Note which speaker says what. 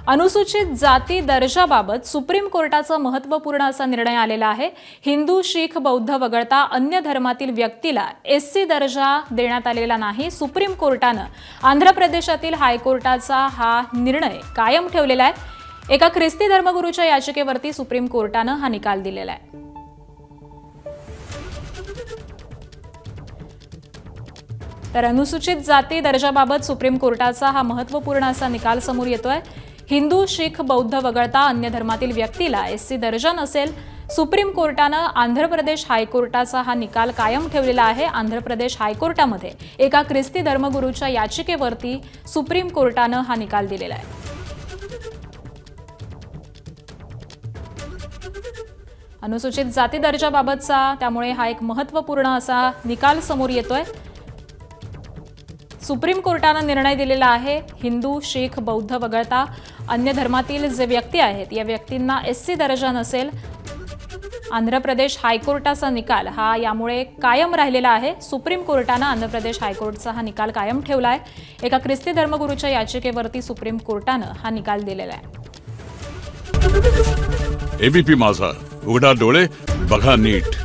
Speaker 1: अनुसूचित जाती दर्जाबाबत सुप्रीम कोर्टाचा महत्त्वपूर्ण असा निर्णय आलेला आहे। हिंदू, शीख, बौद्ध वगळता अन्य धर्मातील व्यक्तीला एससी दर्जा देण्यात आलेला नाही। सुप्रीम कोर्टाने आंध्र प्रदेशातील हायकोर्टाचा हा निर्णय कायम ठेवलेला आहे। एका ख्रिस्ती धर्मगुरूच्या याचिकेवरती सुप्रीम कोर्टाने हा निकाल दिलेला आहे। तर अनुसूचित जाती दर्जाबाबत सुप्रीम कोर्टाचा हा महत्त्वपूर्ण असा निकाल समोर येतोय। हिंदू, शीख, बौद्ध वगळता अन्य धर्मातील व्यक्तीला एससी दर्जा नसेल। सुप्रीम कोर्टाने आंध्र प्रदेश हायकोर्टाचा हा निकाल कायम ठेवलेला आहे। आंध्र प्रदेश हायकोर्टामध्ये एका ख्रिस्ती धर्मगुरूच्या याचिकेवरती सुप्रीम कोर्टाने हा निकाल दिलेला आहे। अनुसूचित जाती दर्जाबाबतचा त्यामुळे हा एक महत्त्वपूर्ण असा निकाल समोर येतोय। सुप्रीम कोर्टाने निर्णय दिलेला आहे। हिंदू, शीख, बौद्ध वगळता अन्य धर्मातील जे व्यक्ती आहेत या व्यक्तींना एससी दर्जा नसेल। आंध्र प्रदेश हायकोर्टाचा निकाल हा यामुळे कायम राहिलेला आहे। सुप्रीम कोर्टाने आंध्र प्रदेश हायकोर्टाचा हा निकाल कायम ठेवला आहे। एका ख्रिस्ती धर्मगुरूच्या याचिकेवरती सुप्रीम कोर्टाने हा निकाल दिलेला आहे।
Speaker 2: एबीपी माझा, उघडा डोळे बघा नीट।